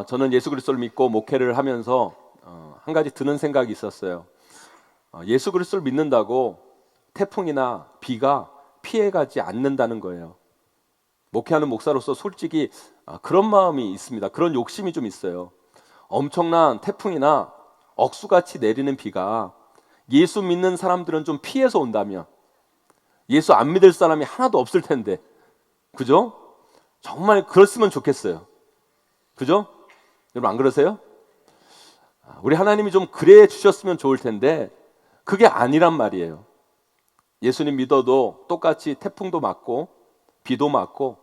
저는 예수 그리스도를 믿고 목회를 하면서 한 가지 드는 생각이 있었어요. 예수 그리스도를 믿는다고 태풍이나 비가 피해가지 않는다는 거예요. 목회하는 목사로서 솔직히 그런 마음이 있습니다. 그런 욕심이 좀 있어요. 엄청난 태풍이나 억수같이 내리는 비가 예수 믿는 사람들은 좀 피해서 온다면 예수 안 믿을 사람이 하나도 없을 텐데, 그죠? 정말 그랬으면 좋겠어요. 그죠? 여러분 안 그러세요? 우리 하나님이 좀 그래 주셨으면 좋을 텐데 그게 아니란 말이에요. 예수님 믿어도 똑같이 태풍도 맞고 비도 맞고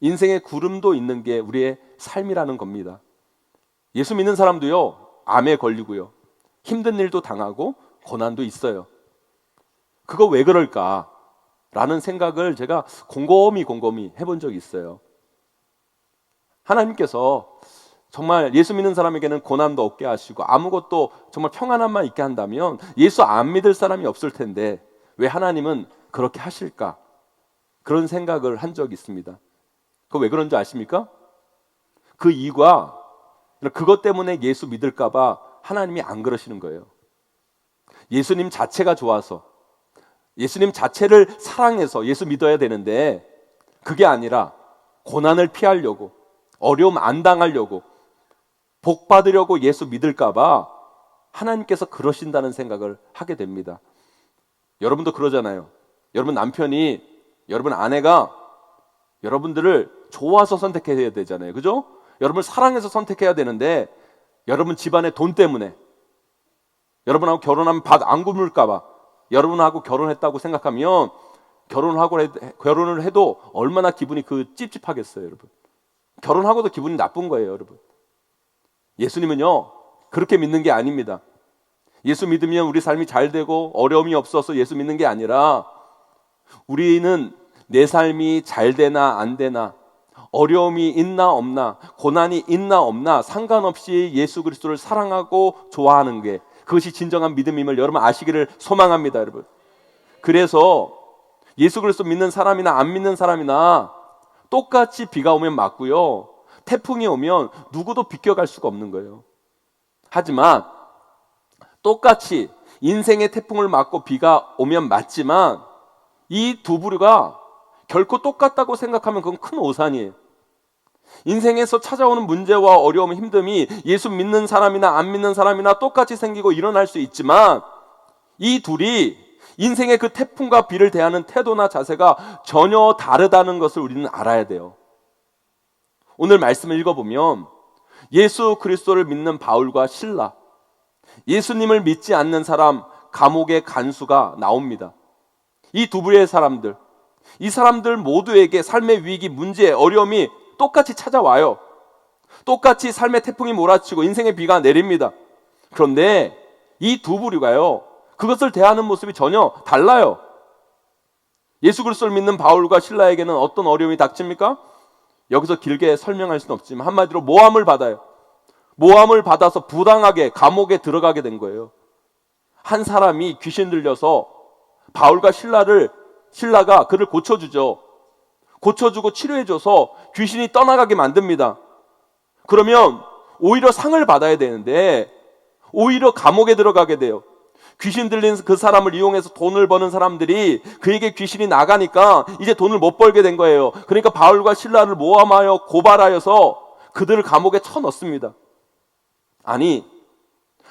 인생의 구름도 있는 게 우리의 삶이라는 겁니다. 예수 믿는 사람도요, 암에 걸리고요, 힘든 일도 당하고 고난도 있어요. 그거 왜 그럴까? 라는 생각을 제가 곰곰이 해본 적이 있어요. 하나님께서 정말 예수 믿는 사람에게는 고난도 없게 하시고 아무것도 정말 평안함만 있게 한다면 예수 안 믿을 사람이 없을 텐데 왜 하나님은 그렇게 하실까? 그런 생각을 한 적이 있습니다. 그거 왜 그런지 아십니까? 그 이유가 그것 때문에 예수 믿을까 봐 하나님이 안 그러시는 거예요. 예수님 자체가 좋아서, 예수님 자체를 사랑해서 예수 믿어야 되는데 그게 아니라 고난을 피하려고, 어려움 안 당하려고, 복 받으려고 예수 믿을까 봐 하나님께서 그러신다는 생각을 하게 됩니다. 여러분도 그러잖아요. 여러분 남편이, 여러분 아내가 여러분들을 좋아서 선택해야 되잖아요. 그죠? 여러분을 사랑해서 선택해야 되는데 여러분 집안의 돈 때문에, 여러분하고 결혼하면 밥 안 굶을까 봐 여러분하고 결혼했다고 생각하면 결혼을 해도 얼마나 기분이 찝찝하겠어요. 여러분, 결혼하고도 기분이 나쁜 거예요. 여러분, 예수님은요 그렇게 믿는 게 아닙니다. 예수 믿으면 우리 삶이 잘 되고 어려움이 없어서 예수 믿는 게 아니라 우리는 내 삶이 잘 되나 안 되나, 어려움이 있나 없나, 고난이 있나 없나 상관없이 예수 그리스도를 사랑하고 좋아하는 게, 그것이 진정한 믿음임을 여러분 아시기를 소망합니다. 여러분, 그래서 예수 그리스도 믿는 사람이나 안 믿는 사람이나 똑같이 비가 오면 맞고요, 태풍이 오면 누구도 비껴갈 수가 없는 거예요. 하지만 똑같이 인생의 태풍을 맞고 비가 오면 맞지만 이 두 부류가 결코 똑같다고 생각하면 그건 큰 오산이에요. 인생에서 찾아오는 문제와 어려움, 힘듦이 예수 믿는 사람이나 안 믿는 사람이나 똑같이 생기고 일어날 수 있지만 이 둘이 인생의 그 태풍과 비를 대하는 태도나 자세가 전혀 다르다는 것을 우리는 알아야 돼요. 오늘 말씀을 읽어보면 예수 그리스도를 믿는 바울과 실라, 예수님을 믿지 않는 사람, 감옥의 간수가 나옵니다. 이 두 부류의 사람들, 이 사람들 모두에게 삶의 위기, 문제, 어려움이 똑같이 찾아와요. 똑같이 삶의 태풍이 몰아치고 인생의 비가 내립니다. 그런데 이 두 부류가요, 그것을 대하는 모습이 전혀 달라요. 예수 그리스도를 믿는 바울과 실라에게는 어떤 어려움이 닥칩니까? 여기서 길게 설명할 수는 없지만 한마디로 모함을 받아요. 모함을 받아서 부당하게 감옥에 들어가게 된 거예요. 한 사람이 귀신 들려서 바울과 신라가 그를 고쳐주죠. 고쳐주고 치료해줘서 귀신이 떠나가게 만듭니다. 그러면 오히려 상을 받아야 되는데 오히려 감옥에 들어가게 돼요. 귀신 들린 그 사람을 이용해서 돈을 버는 사람들이 그에게 귀신이 나가니까 이제 돈을 못 벌게 된 거예요. 그러니까 바울과 실라를 모함하여 고발하여서 그들을 감옥에 쳐넣습니다. 아니,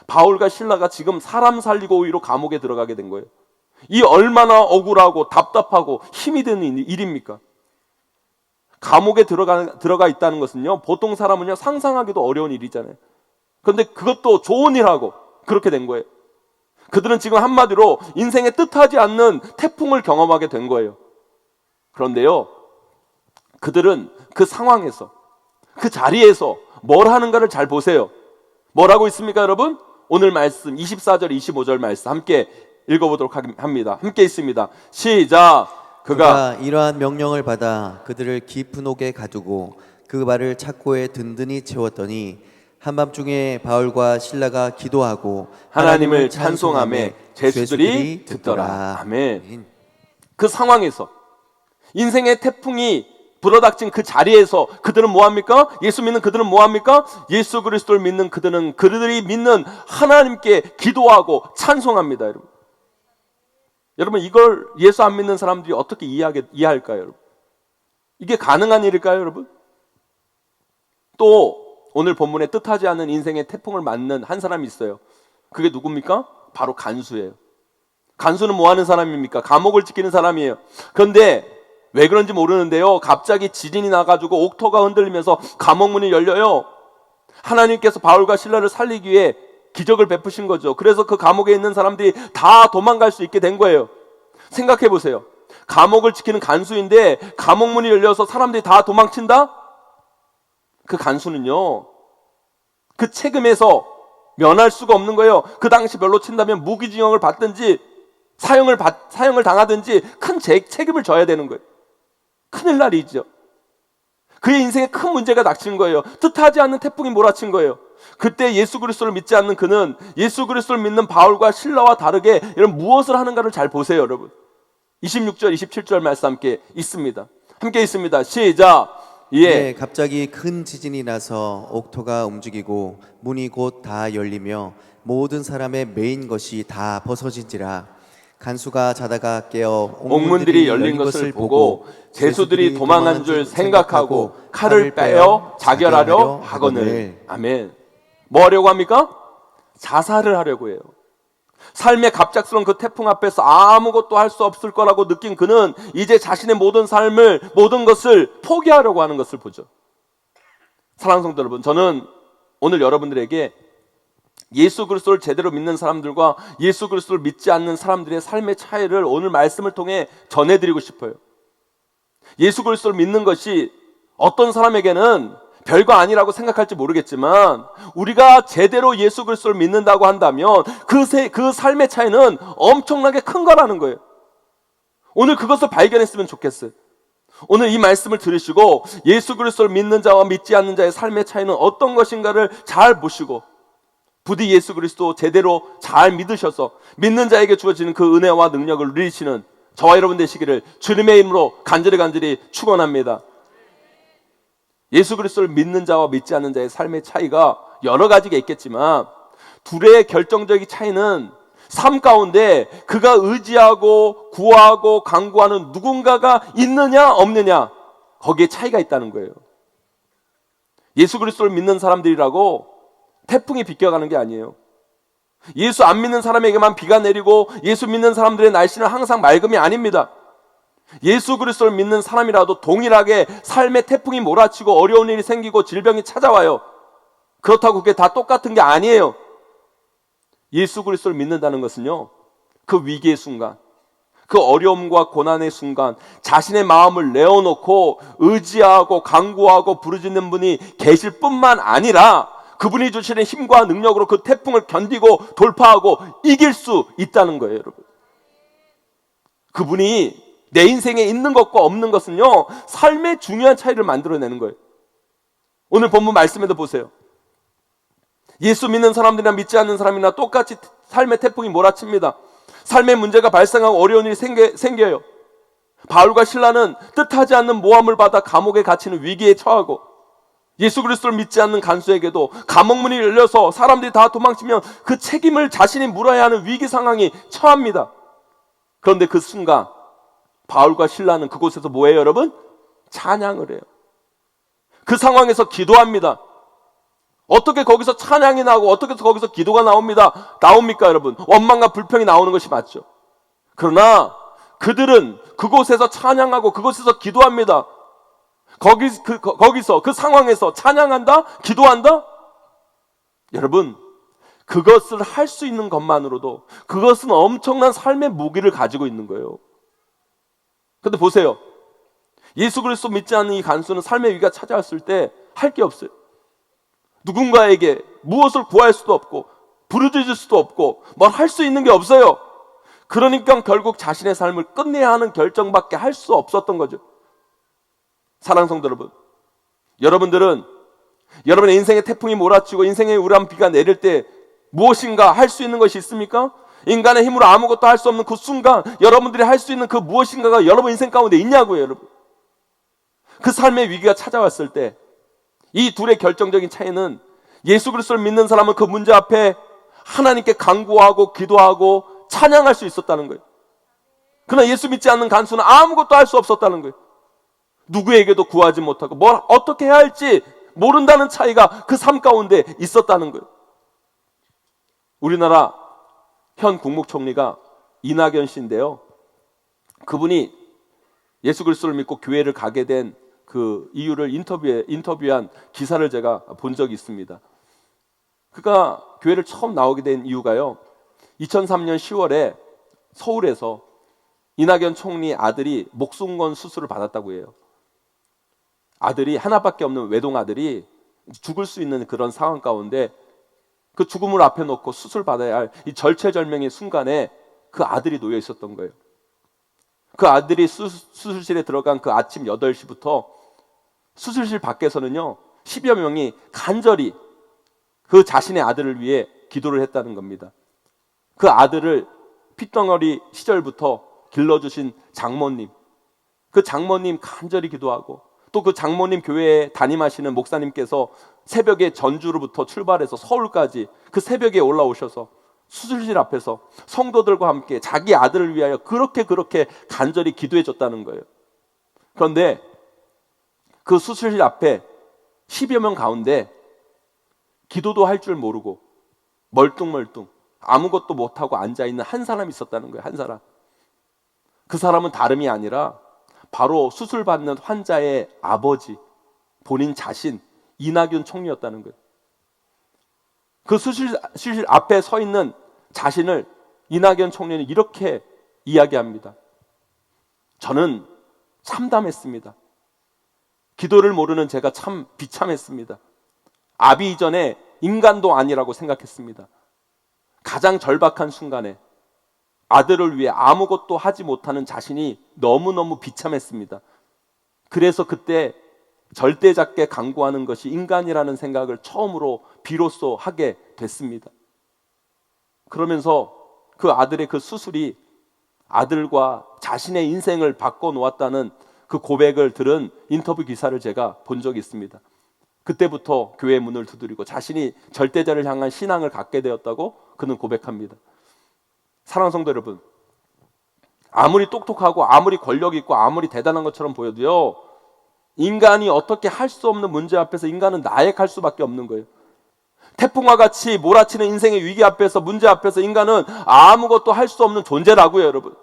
바울과 실라가 지금 사람 살리고 오히려 감옥에 들어가게 된 거예요. 이 얼마나 억울하고 답답하고 힘이 드는 일입니까? 감옥에 들어가 있다는 것은요, 보통 사람은요 상상하기도 어려운 일이잖아요. 그런데 그것도 좋은 일하고 그렇게 된 거예요. 그들은 지금 한마디로 인생에 뜻하지 않는 태풍을 경험하게 된 거예요. 그런데요, 그들은 그 상황에서, 그 자리에서 뭘 하는가를 잘 보세요. 뭐라고 있습니까, 여러분? 오늘 말씀 24절 25절 말씀 함께 읽어보도록 합니다. 함께 있습니다. 시작. 그가 이러한 명령을 받아 그들을 깊은 옥에 가두고 그 발을 착고에 든든히 채웠더니 한밤중에 바울과 실라가 기도하고 하나님을 찬송하며 죄수들이 듣더라. 아멘. 그 상황에서 인생의 태풍이 불어닥친 그 자리에서 그들은 뭐합니까? 예수 믿는 그들은 뭐합니까? 예수 그리스도를 믿는 그들은 그들이 믿는 하나님께 기도하고 찬송합니다. 여러분, 여러분 이걸 예수 안 믿는 사람들이 어떻게 이해할까요? 여러분? 이게 가능한 일일까요? 여러분? 또 오늘 본문에 뜻하지 않은 인생의 태풍을 맞는 한 사람이 있어요. 그게 누굽니까? 바로 간수예요. 간수는 뭐 하는 사람입니까? 감옥을 지키는 사람이에요. 그런데 왜 그런지 모르는데요, 갑자기 지진이 나가지고 옥토가 흔들리면서 감옥문이 열려요. 하나님께서 바울과 실라를 살리기 위해 기적을 베푸신 거죠. 그래서 그 감옥에 있는 사람들이 다 도망갈 수 있게 된 거예요. 생각해 보세요. 감옥을 지키는 간수인데 감옥문이 열려서 사람들이 다 도망친다? 그 간수는요, 그 책임에서 면할 수가 없는 거예요. 그 당시 별로 친다면 무기징역을 받든지 사형을 당하든지 큰 책임을 져야 되는 거예요. 큰일 날이죠. 그의 인생에 큰 문제가 닥친 거예요. 뜻하지 않는 태풍이 몰아친 거예요. 그때 예수 그리스도를 믿지 않는 그는 예수 그리스도를 믿는 바울과 실라와 다르게 이런 무엇을 하는가를 잘 보세요, 여러분. 26절, 27절 말씀 함께 있습니다. 함께 있습니다. 시작. 예, 갑자기 큰 지진이 나서 옥토가 움직이고 문이 곧 다 열리며 모든 사람의 메인 것이 다 벗어진지라. 간수가 자다가 깨어 옥문들이 열린 것을 보고 죄수들이 도망한 줄 생각하고 칼을 빼어 자결하려 하거늘. 아멘. 뭐 하려고 합니까? 자살을 하려고 해요. 삶의 갑작스러운 그 태풍 앞에서 아무것도 할 수 없을 거라고 느낀 그는 이제 자신의 모든 삶을, 모든 것을 포기하려고 하는 것을 보죠. 사랑하는 성도 여러분, 저는 오늘 여러분들에게 예수 그리스도를 제대로 믿는 사람들과 예수 그리스도를 믿지 않는 사람들의 삶의 차이를 오늘 말씀을 통해 전해드리고 싶어요. 예수 그리스도를 믿는 것이 어떤 사람에게는 별거 아니라고 생각할지 모르겠지만 우리가 제대로 예수 그리스도를 믿는다고 한다면 그 삶의 차이는 엄청나게 큰 거라는 거예요. 오늘 그것을 발견했으면 좋겠어요. 오늘 이 말씀을 들으시고 예수 그리스도를 믿는 자와 믿지 않는 자의 삶의 차이는 어떤 것인가를 잘 보시고 부디 예수 그리스도 제대로 잘 믿으셔서 믿는 자에게 주어지는 그 은혜와 능력을 누리시는 저와 여러분 되시기를 주님의 이름으로 간절히 축원합니다. 예수 그리스도를 믿는 자와 믿지 않는 자의 삶의 차이가 여러 가지가 있겠지만 둘의 결정적인 차이는 삶 가운데 그가 의지하고 구하고 간구하는 누군가가 있느냐 없느냐, 거기에 차이가 있다는 거예요. 예수 그리스도를 믿는 사람들이라고 태풍이 비껴가는 게 아니에요. 예수 안 믿는 사람에게만 비가 내리고 예수 믿는 사람들의 날씨는 항상 맑음이 아닙니다. 예수 그리스도를 믿는 사람이라도 동일하게 삶의 태풍이 몰아치고 어려운 일이 생기고 질병이 찾아와요. 그렇다고 그게 다 똑같은 게 아니에요. 예수 그리스도를 믿는다는 것은요, 그 위기의 순간, 그 어려움과 고난의 순간 자신의 마음을 내어놓고 의지하고 간구하고 부르짖는 분이 계실 뿐만 아니라 그분이 주시는 힘과 능력으로 그 태풍을 견디고 돌파하고 이길 수 있다는 거예요, 여러분. 그분이 내 인생에 있는 것과 없는 것은요, 삶의 중요한 차이를 만들어내는 거예요. 오늘 본문 말씀에도 보세요. 예수 믿는 사람들이나 믿지 않는 사람이나 똑같이 삶의 태풍이 몰아칩니다. 삶의 문제가 발생하고 어려운 일이 생겨요. 바울과 실라는 뜻하지 않는 모함을 받아 감옥에 갇히는 위기에 처하고, 예수 그리스도를 믿지 않는 간수에게도 감옥문이 열려서 사람들이 다 도망치면 그 책임을 자신이 물어야 하는 위기 상황이 처합니다. 그런데 그 순간 바울과 실라는 그곳에서 뭐해요, 여러분? 찬양을 해요. 그 상황에서 기도합니다. 어떻게 거기서 찬양이 나오고 어떻게 거기서 기도가 나옵니까, 여러분? 원망과 불평이 나오는 것이 맞죠. 그러나 그들은 그곳에서 찬양하고 그곳에서 기도합니다. 거기서 그 상황에서 찬양한다? 기도한다? 여러분, 그것을 할 수 있는 것만으로도 그것은 엄청난 삶의 무기를 가지고 있는 거예요. 근데 보세요. 예수 그리스도 믿지 않는 이 간수는 삶의 위기가 찾아왔을 때 할 게 없어요. 누군가에게 무엇을 구할 수도 없고 부르짖을 수도 없고 뭘 할 수 있는 게 없어요. 그러니까 결국 자신의 삶을 끝내야 하는 결정밖에 할 수 없었던 거죠. 사랑하는 성도 여러분, 여러분들은 여러분의 인생의 태풍이 몰아치고 인생의 우람 비가 내릴 때 무엇인가 할 수 있는 것이 있습니까? 인간의 힘으로 아무것도 할 수 없는 그 순간 여러분들이 할 수 있는 그 무엇인가가 여러분 인생 가운데 있냐고요, 여러분. 그 삶의 위기가 찾아왔을 때 이 둘의 결정적인 차이는 예수 그리스도를 믿는 사람은 그 문제 앞에 하나님께 간구하고 기도하고 찬양할 수 있었다는 거예요. 그러나 예수 믿지 않는 간수는 아무것도 할 수 없었다는 거예요. 누구에게도 구하지 못하고 뭘 어떻게 해야 할지 모른다는 차이가 그 삶 가운데 있었다는 거예요. 우리나라 현 국무총리가 이낙연 씨인데요. 그분이 예수 그리스도를 믿고 교회를 가게 된 그 이유를 인터뷰한 기사를 제가 본 적이 있습니다. 그가 교회를 처음 나오게 된 이유가요, 2003년 10월에 서울에서 이낙연 총리 아들이 목숨건 수술을 받았다고 해요. 아들이 하나밖에 없는 외동 아들이 죽을 수 있는 그런 상황 가운데 그 죽음을 앞에 놓고 수술 받아야 할 이 절체절명의 순간에 그 아들이 놓여 있었던 거예요. 그 아들이 수술실에 들어간 그 아침 8시부터 수술실 밖에서는요 10여 명이 간절히 그 자신의 아들을 위해 기도를 했다는 겁니다. 그 아들을 핏덩어리 시절부터 길러주신 장모님, 그 장모님 간절히 기도하고 또 그 장모님 교회에 담임하시는 목사님께서 새벽에 전주로부터 출발해서 서울까지 그 새벽에 올라오셔서 수술실 앞에서 성도들과 함께 자기 아들을 위하여 그렇게 간절히 기도해 줬다는 거예요. 그런데 그 수술실 앞에 10여 명 가운데 기도도 할 줄 모르고 멀뚱멀뚱 아무것도 못하고 앉아있는 한 사람이 있었다는 거예요. 한 사람. 그 사람은 다름이 아니라 바로 수술받는 환자의 아버지, 본인 자신 이낙연 총리였다는 거예요. 그 수술실 앞에 서 있는 자신을 이낙연 총리는 이렇게 이야기합니다. 저는 참담했습니다. 기도를 모르는 제가 참 비참했습니다. 아비 이전에 인간도 아니라고 생각했습니다. 가장 절박한 순간에 아들을 위해 아무것도 하지 못하는 자신이 너무너무 비참했습니다. 그래서 그때 절대잡게 간구하는 것이 인간이라는 생각을 처음으로 비로소 하게 됐습니다. 그러면서 그 아들의 그 수술이 아들과 자신의 인생을 바꿔놓았다는 그 고백을 들은 인터뷰 기사를 제가 본 적이 있습니다. 그때부터 교회 문을 두드리고 자신이 절대자를 향한 신앙을 갖게 되었다고 그는 고백합니다. 사랑하는 성도 여러분, 아무리 똑똑하고 아무리 권력 있고 아무리 대단한 것처럼 보여도요, 인간이 어떻게 할 수 없는 문제 앞에서 인간은 나약할 수밖에 없는 거예요. 태풍과 같이 몰아치는 인생의 위기 앞에서, 문제 앞에서 인간은 아무것도 할 수 없는 존재라고요, 여러분.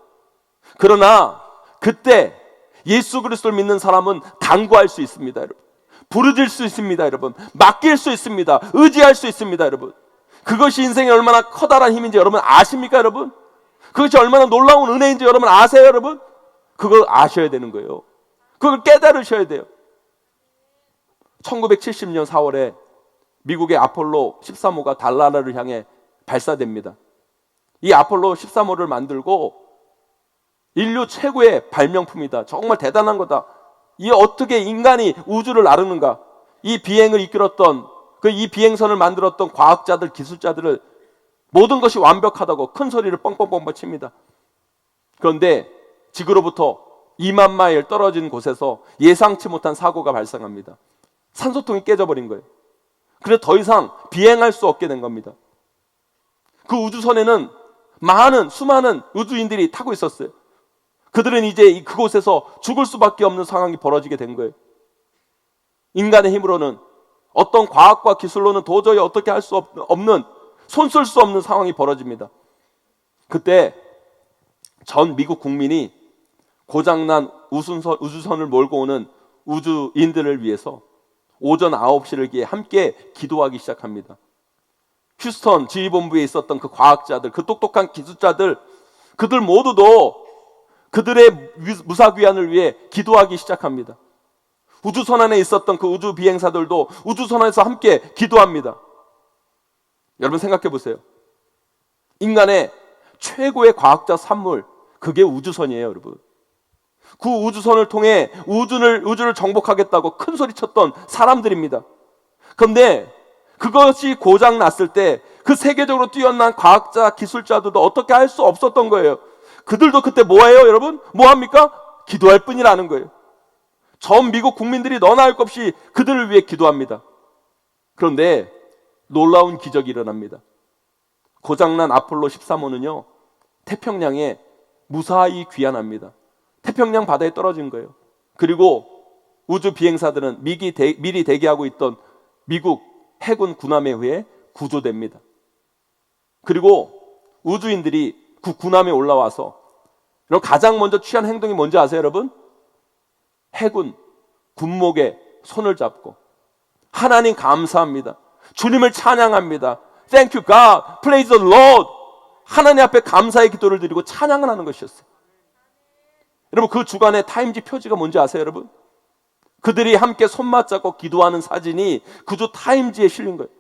그러나 그때 예수 그리스도를 믿는 사람은 간구할 수 있습니다, 여러분. 부르질 수 있습니다, 여러분. 맡길 수 있습니다. 의지할 수 있습니다, 여러분. 그것이 인생에 얼마나 커다란 힘인지 여러분 아십니까, 여러분? 그것이 얼마나 놀라운 은혜인지 여러분 아세요, 여러분? 그걸 아셔야 되는 거예요. 그걸 깨달으셔야 돼요. 1970년 4월에 미국의 아폴로 13호가 달나라를 향해 발사됩니다. 이 아폴로 13호를 만들고 인류 최고의 발명품이다. 정말 대단한 거다. 이 어떻게 인간이 우주를 나르는가? 이 비행을 이끌었던 이 비행선을 만들었던 과학자들, 기술자들을 모든 것이 완벽하다고 큰 소리를 뻥뻥뻥뻥 칩니다. 그런데 지구로부터 2만 마일 떨어진 곳에서 예상치 못한 사고가 발생합니다. 산소통이 깨져버린 거예요. 그래서 더 이상 비행할 수 없게 된 겁니다. 그 우주선에는 수많은 우주인들이 타고 있었어요. 그들은 이제 그곳에서 죽을 수밖에 없는 상황이 벌어지게 된 거예요. 인간의 힘으로는, 어떤 과학과 기술로는 도저히 어떻게 할 수 없는, 손 쓸 수 없는 상황이 벌어집니다. 그때 전 미국 국민이 고장난 우주선을 몰고 오는 우주인들을 위해서 오전 9시를 기해 함께 기도하기 시작합니다. 휴스턴 지휘본부에 있었던 그 과학자들, 그 똑똑한 기술자들, 그들 모두도 그들의 무사귀환을 위해 기도하기 시작합니다. 우주선 안에 있었던 그 우주 비행사들도 우주선 안에서 함께 기도합니다. 여러분 생각해 보세요. 인간의 최고의 과학자 산물, 그게 우주선이에요, 여러분. 그 우주선을 통해 우주를 정복하겠다고 큰 소리 쳤던 사람들입니다. 그런데 그것이 고장 났을 때 그 세계적으로 뛰어난 과학자, 기술자들도 어떻게 할 수 없었던 거예요. 그들도 그때 뭐예요, 여러분? 뭐합니까? 기도할 뿐이라는 거예요. 전 미국 국민들이 너나 할 것 없이 그들을 위해 기도합니다. 그런데 놀라운 기적이 일어납니다. 고장난 아폴로 13호는요, 태평양에 무사히 귀환합니다. 태평양 바다에 떨어진 거예요. 그리고 우주 비행사들은 미리 대기하고 있던 미국 해군 군함에 의해 구조됩니다. 그리고 우주인들이 그 군함에 올라와서 가장 먼저 취한 행동이 뭔지 아세요, 여러분? 해군 군목에 손을 잡고 하나님 감사합니다. 주님을 찬양합니다. Thank you God, praise the Lord. 하나님 앞에 감사의 기도를 드리고 찬양을 하는 것이었어요. 여러분, 그 주간의 타임지 표지가 뭔지 아세요, 여러분? 그들이 함께 손맞잡고 기도하는 사진이 그 주 타임지에 실린 거예요.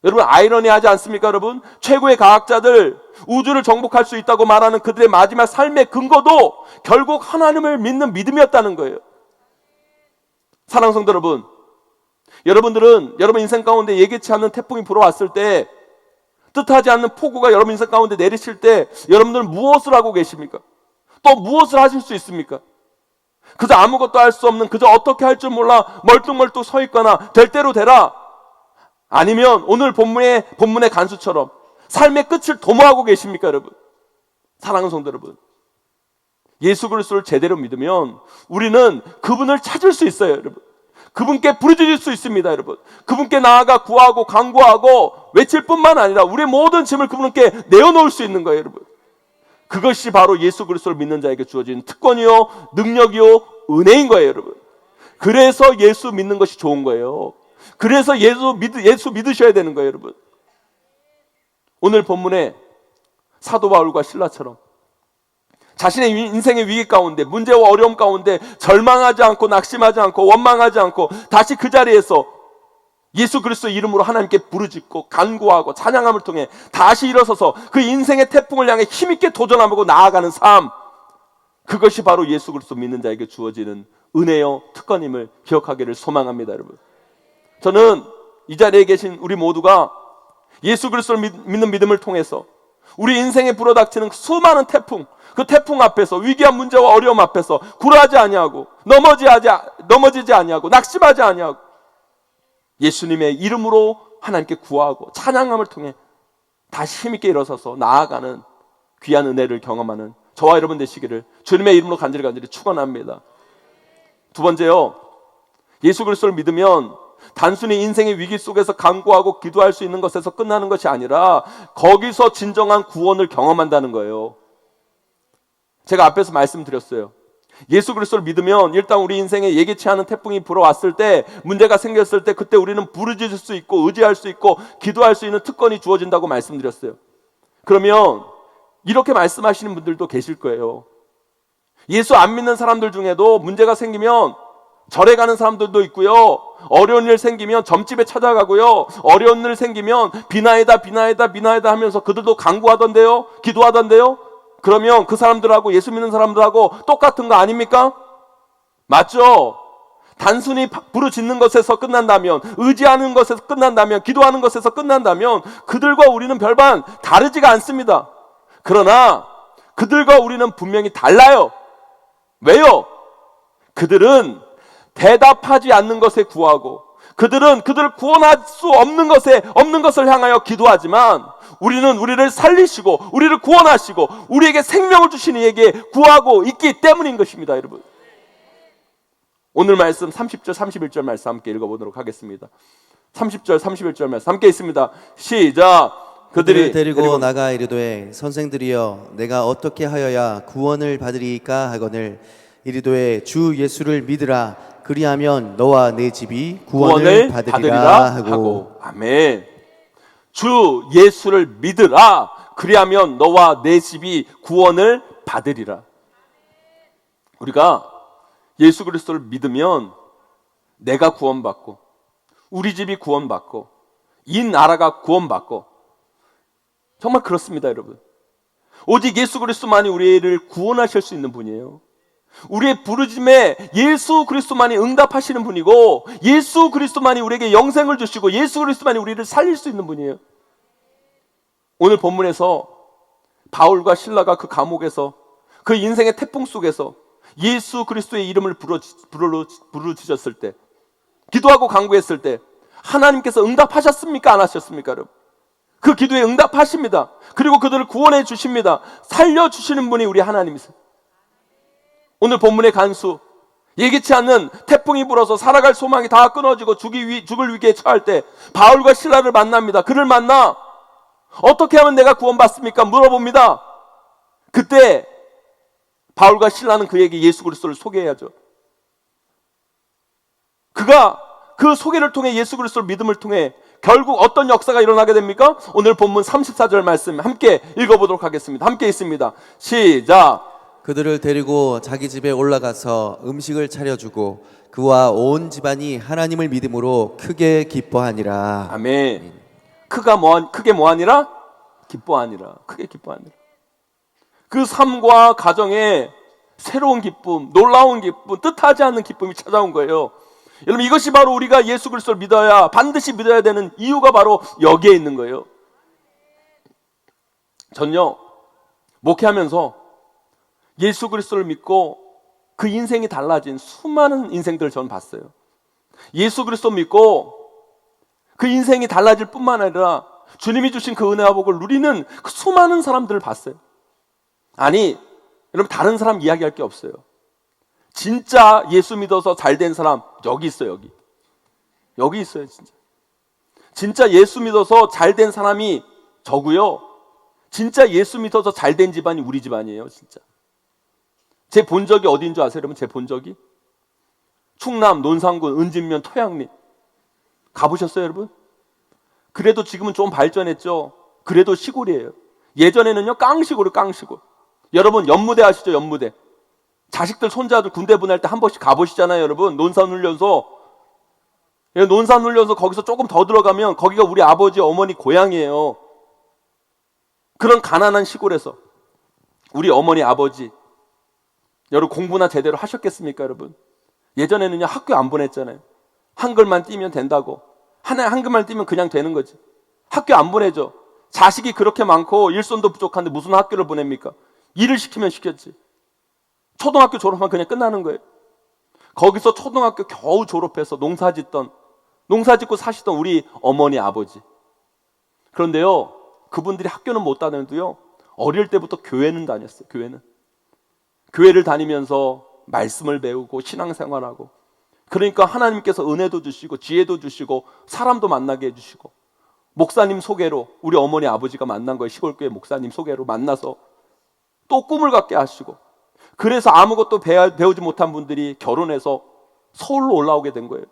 여러분, 아이러니하지 않습니까, 여러분? 최고의 과학자들, 우주를 정복할 수 있다고 말하는 그들의 마지막 삶의 근거도 결국 하나님을 믿는 믿음이었다는 거예요. 사랑하는 성도 여러분, 여러분들은 여러분 인생 가운데 예기치 않는 태풍이 불어왔을 때, 뜻하지 않는 폭우가 여러분 인생 가운데 내리칠 때 여러분들은 무엇을 하고 계십니까? 또 무엇을 하실 수 있습니까? 그저 아무것도 할 수 없는, 그저 어떻게 할 줄 몰라 멀뚱멀뚱 서 있거나 될 대로 되라, 아니면 오늘 본문의 간수처럼 삶의 끝을 도모하고 계십니까, 여러분? 사랑하는 성도 여러분, 예수 그리스도를 제대로 믿으면 우리는 그분을 찾을 수 있어요, 여러분. 그분께 부르짖을 수 있습니다, 여러분. 그분께 나아가 구하고 간구하고 외칠 뿐만 아니라 우리의 모든 짐을 그분께 내어놓을 수 있는 거예요, 여러분. 그것이 바로 예수 그리스도를 믿는 자에게 주어진 특권이요, 능력이요, 은혜인 거예요, 여러분. 그래서 예수 믿는 것이 좋은 거예요. 그래서 예수 믿으셔야 되는 거예요, 여러분. 오늘 본문에 사도 바울과 실라처럼 자신의 인생의 위기 가운데, 문제와 어려움 가운데 절망하지 않고 낙심하지 않고 원망하지 않고 다시 그 자리에서 예수 그리스도 이름으로 하나님께 부르짖고 간구하고 찬양함을 통해 다시 일어서서 그 인생의 태풍을 향해 힘있게 도전하고 나아가는 삶, 그것이 바로 예수 그리스도 믿는 자에게 주어지는 은혜요 특권임을 기억하기를 소망합니다, 여러분. 저는 이 자리에 계신 우리 모두가 예수 그리스도를 믿는 믿음을 통해서 우리 인생에 불어닥치는 수많은 태풍, 그 태풍 앞에서, 위기한 문제와 어려움 앞에서 굴하지 아니하고 넘어지지 아니하고 낙심하지 아니하고 예수님의 이름으로 하나님께 구하고 찬양함을 통해 다시 힘있게 일어서서 나아가는 귀한 은혜를 경험하는 저와 여러분 되시기를 주님의 이름으로 간절히 축원합니다. 두 번째요, 예수 그리스도를 믿으면 단순히 인생의 위기 속에서 간구하고 기도할 수 있는 것에서 끝나는 것이 아니라 거기서 진정한 구원을 경험한다는 거예요. 제가 앞에서 말씀드렸어요. 예수 그리스도를 믿으면 일단 우리 인생에 예기치 않은 태풍이 불어왔을 때, 문제가 생겼을 때 그때 우리는 부르짖을 수 있고 의지할 수 있고 기도할 수 있는 특권이 주어진다고 말씀드렸어요. 그러면 이렇게 말씀하시는 분들도 계실 거예요. 예수 안 믿는 사람들 중에도 문제가 생기면 절에 가는 사람들도 있고요, 어려운 일 생기면 점집에 찾아가고요, 어려운 일 생기면 비나이다 하면서 그들도 간구하던데요, 기도하던데요. 그러면 그 사람들하고 예수 믿는 사람들하고 똑같은 거 아닙니까? 맞죠? 단순히 부르짖는 것에서 끝난다면, 의지하는 것에서 끝난다면, 기도하는 것에서 끝난다면 그들과 우리는 별반 다르지가 않습니다. 그러나 그들과 우리는 분명히 달라요. 왜요? 그들은 대답하지 않는 것에 구하고, 그들을 구원할 수 없는 것을 향하여 기도하지만, 우리는 우리를 살리시고 우리를 구원하시고 우리에게 생명을 주신 이에게 구하고 있기 때문인 것입니다, 여러분. 오늘 말씀 30절 31절 말씀 함께 읽어보도록 하겠습니다. 30절 31절 말씀 함께 있습니다. 시작. 그들을 데리고 나가 이르되 선생들이여 내가 어떻게 하여야 구원을 받으리이까 하거늘 이르되 주 예수를 믿으라 그리하면 너와 내 집이 구원을 받으리라 하고. 아멘. 주 예수를 믿으라 그리하면 너와 내 집이 구원을 받으리라. 우리가 예수 그리스도를 믿으면 내가 구원받고 우리 집이 구원받고 이 나라가 구원받고, 정말 그렇습니다, 여러분. 오직 예수 그리스도만이 우리를 구원하실 수 있는 분이에요. 우리의 부르짖음에 예수 그리스도만이 응답하시는 분이고, 예수 그리스도만이 우리에게 영생을 주시고 예수 그리스도만이 우리를 살릴 수 있는 분이에요. 오늘 본문에서 바울과 실라가 그 감옥에서, 그 인생의 태풍 속에서 예수 그리스도의 이름을 부르짖었을 때, 기도하고 간구했을 때 하나님께서 응답하셨습니까? 안 하셨습니까? 여러분? 그 기도에 응답하십니다. 그리고 그들을 구원해 주십니다. 살려주시는 분이 우리 하나님이세요. 오늘 본문의 간수, 예기치 않는 태풍이 불어서 살아갈 소망이 다 끊어지고 죽을 위기에 처할 때 바울과 실라를 만납니다. 그를 만나 어떻게 하면 내가 구원받습니까? 물어봅니다. 그때 바울과 실라는 그에게 예수 그리스도를 소개해야죠. 그가 그 소개를 통해 예수 그리스도를 믿음을 통해 결국 어떤 역사가 일어나게 됩니까? 오늘 본문 34절 말씀 함께 읽어보도록 하겠습니다. 함께 있습니다. 시작. 그들을 데리고 자기 집에 올라가서 음식을 차려주고 그와 온 집안이 하나님을 믿음으로 크게 기뻐하니라. 아멘. 크게 뭐하니라? 기뻐하니라. 크게 기뻐하니라. 그 삶과 가정에 새로운 기쁨, 놀라운 기쁨, 뜻하지 않는 기쁨이 찾아온 거예요. 여러분, 이것이 바로 우리가 예수 그리스도를 믿어야, 반드시 믿어야 되는 이유가 바로 여기에 있는 거예요. 전요, 목회하면서 예수 그리스도를 믿고 그 인생이 달라진 수많은 인생들을 저는 봤어요. 예수 그리스도 믿고 그 인생이 달라질 뿐만 아니라 주님이 주신 그 은혜와 복을 누리는 그 수많은 사람들을 봤어요. 아니, 여러분, 다른 사람 이야기할 게 없어요. 진짜 예수 믿어서 잘된 사람 여기 있어요. 여기 있어요. 진짜 예수 믿어서 잘된 사람이 저고요. 진짜 예수 믿어서 잘된 집안이 우리 집안이에요. 진짜. 제 본적이 어딘 줄 아세요? 여러분, 제 본적이 충남 논산군 은진면 토양리 가보셨어요, 여러분? 그래도 지금은 좀 발전했죠. 그래도 시골이에요. 예전에는요, 깡시골. 여러분, 연무대 아시죠? 연무대. 자식들, 손자들 군대 보낼 때 한 번씩 가보시잖아요, 여러분. 논산훈련소. 논산훈련소 거기서 조금 더 들어가면 거기가 우리 아버지, 어머니 고향이에요. 그런 가난한 시골에서 우리 어머니, 아버지, 여러분 공부나 제대로 하셨겠습니까, 여러분? 예전에는요, 학교 안 보냈잖아요. 한글만 띄면 된다고. 한글만 띄면 그냥 되는 거지. 학교 안 보내죠. 자식이 그렇게 많고 일손도 부족한데 무슨 학교를 보냅니까? 일을 시키면 시켰지. 초등학교 졸업하면 그냥 끝나는 거예요. 거기서 초등학교 겨우 졸업해서 농사 짓고 사시던 우리 어머니, 아버지. 그런데요, 그분들이 학교는 못 다녀도요, 어릴 때부터 교회는 다녔어요. 교회를 다니면서 말씀을 배우고 신앙생활하고, 그러니까 하나님께서 은혜도 주시고 지혜도 주시고 사람도 만나게 해주시고, 목사님 소개로 우리 어머니, 아버지가 만난 거예요. 시골교회 목사님 소개로 만나서 또 꿈을 갖게 하시고, 그래서 아무것도 배우지 못한 분들이 결혼해서 서울로 올라오게 된 거예요.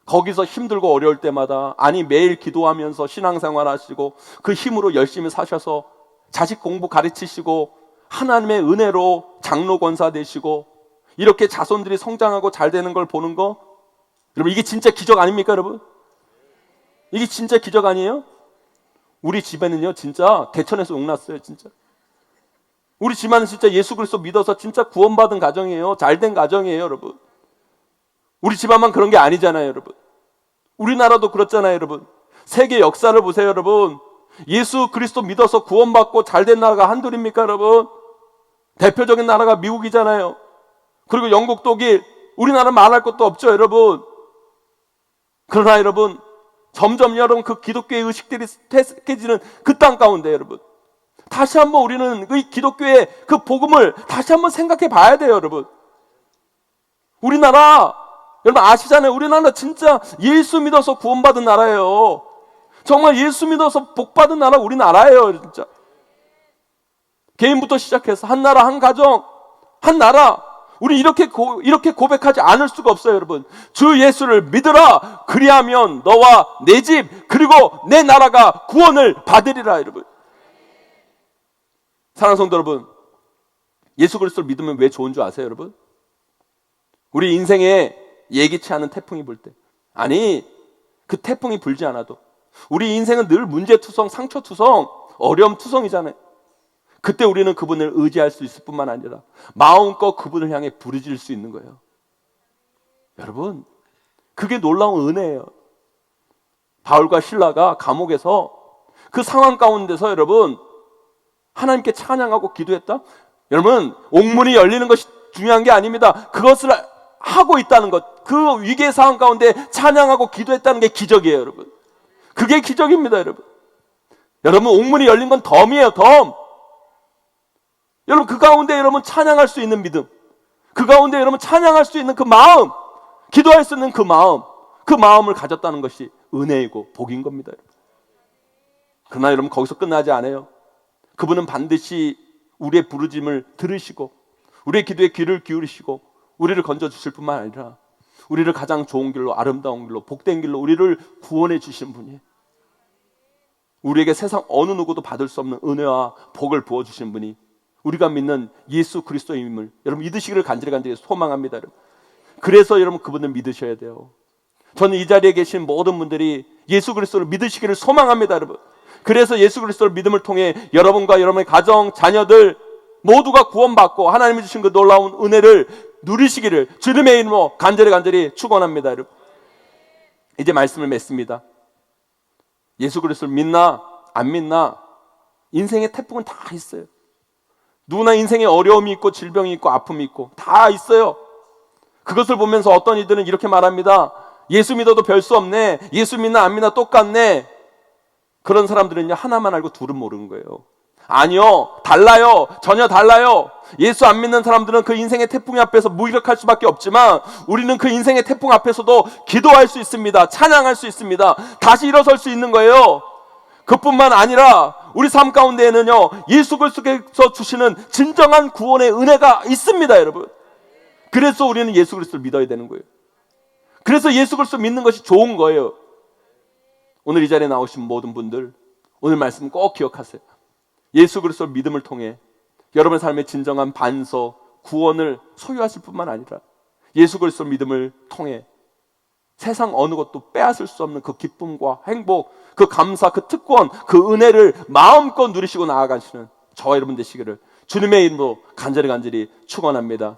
거기서 힘들고 어려울 때마다, 아니 매일 기도하면서 신앙생활 하시고 그 힘으로 열심히 사셔서 자식 공부 가르치시고 하나님의 은혜로 장로 권사 되시고 이렇게 자손들이 성장하고 잘 되는 걸 보는 거, 여러분, 이게 진짜 기적 아닙니까, 여러분? 이게 진짜 기적 아니에요? 우리 집에는요, 진짜 대천에서 용났어요. 진짜 우리 집안은 진짜 예수 그리스도 믿어서 진짜 구원받은 가정이에요. 잘된 가정이에요, 여러분. 우리 집안만 그런 게 아니잖아요, 여러분. 우리나라도 그렇잖아요, 여러분. 세계 역사를 보세요, 여러분. 예수 그리스도 믿어서 구원받고 잘된 나라가 한둘입니까, 여러분? 대표적인 나라가 미국이잖아요. 그리고 영국, 독일, 우리나라 말할 것도 없죠, 여러분. 그러나 여러분, 점점 여러분 그 기독교의 의식들이 퇴색해지는 그 땅 가운데 여러분, 다시 한번 우리는 그 기독교의 그 복음을 다시 한번 생각해 봐야 돼요, 여러분. 우리나라, 여러분 아시잖아요. 우리나라 진짜 예수 믿어서 구원받은 나라예요. 정말 예수 믿어서 복받은 나라 우리나라예요, 진짜. 개인부터 시작해서 한 나라, 한 가정, 한 나라. 우리 이렇게 고백하지 않을 수가 없어요, 여러분. 주 예수를 믿으라. 그리하면 너와 내 집 그리고 내 나라가 구원을 받으리라, 여러분. 사랑하는 성도 여러분, 예수 그리스도를 믿으면 왜 좋은 줄 아세요, 여러분? 우리 인생에 예기치 않은 태풍이 불 때, 아니 그 태풍이 불지 않아도 우리 인생은 늘 문제투성, 상처투성, 어려움투성이잖아요. 그때 우리는 그분을 의지할 수 있을 뿐만 아니라 마음껏 그분을 향해 부르짖을 수 있는 거예요. 여러분, 그게 놀라운 은혜예요. 바울과 실라가 감옥에서 그 상황 가운데서 여러분 하나님께 찬양하고 기도했다. 여러분, 옥문이 열리는 것이 중요한 게 아닙니다. 그것을 하고 있다는 것, 그 위기의 상황 가운데 찬양하고 기도했다는 게 기적이에요, 여러분. 그게 기적입니다, 여러분. 여러분, 옥문이 열린 건 덤이에요, 덤. 여러분, 그 가운데 여러분 찬양할 수 있는 믿음, 그 가운데 여러분 찬양할 수 있는 그 마음, 기도할 수 있는 그 마음을 가졌다는 것이 은혜이고 복인 겁니다, 여러분. 그러나 여러분, 거기서 끝나지 않아요. 그분은 반드시 우리의 부르짐을 들으시고 우리의 기도에 귀를 기울이시고 우리를 건져주실 뿐만 아니라 우리를 가장 좋은 길로, 아름다운 길로, 복된 길로 우리를 구원해 주신 분이에요. 우리에게 세상 어느 누구도 받을 수 없는 은혜와 복을 부어주신 분이 우리가 믿는 예수 그리스도임을 여러분 믿으시기를 간절히 소망합니다, 여러분. 그래서 여러분 그분을 믿으셔야 돼요. 저는 이 자리에 계신 모든 분들이 예수 그리스도를 믿으시기를 소망합니다, 여러분. 그래서 예수 그리스도를 믿음을 통해 여러분과 여러분의 가정, 자녀들 모두가 구원받고 하나님이 주신 그 놀라운 은혜를 누리시기를 주님의 이름으로 간절히 축원합니다, 여러분. 이제 말씀을 맺습니다. 예수 그리스도를 믿나 안 믿나 인생의 태풍은 다 있어요. 누구나 인생에 어려움이 있고 질병이 있고 아픔이 있고 다 있어요. 그것을 보면서 어떤 이들은 이렇게 말합니다. 예수 믿어도 별 수 없네. 예수 믿나 안 믿나 똑같네. 그런 사람들은요, 하나만 알고 둘은 모르는 거예요. 아니요, 달라요. 전혀 달라요. 예수 안 믿는 사람들은 그 인생의 태풍 앞에서 무기력할 수밖에 없지만 우리는 그 인생의 태풍 앞에서도 기도할 수 있습니다. 찬양할 수 있습니다. 다시 일어설 수 있는 거예요. 그뿐만 아니라 우리 삶 가운데에는요, 예수 그리스도께서 주시는 진정한 구원의 은혜가 있습니다, 여러분. 그래서 우리는 예수 그리스도를 믿어야 되는 거예요. 그래서 예수 그리스도 믿는 것이 좋은 거예요. 오늘 이 자리에 나오신 모든 분들, 오늘 말씀 꼭 기억하세요. 예수 그리스도의 믿음을 통해 여러분의 삶의 진정한 반석, 구원을 소유하실 뿐만 아니라 예수 그리스도의 믿음을 통해 세상 어느 것도 빼앗을 수 없는 그 기쁨과 행복, 그 감사, 그 특권, 그 은혜를 마음껏 누리시고 나아가시는 저와 여러분 되시기를 주님의 이름으로 간절히 축원합니다.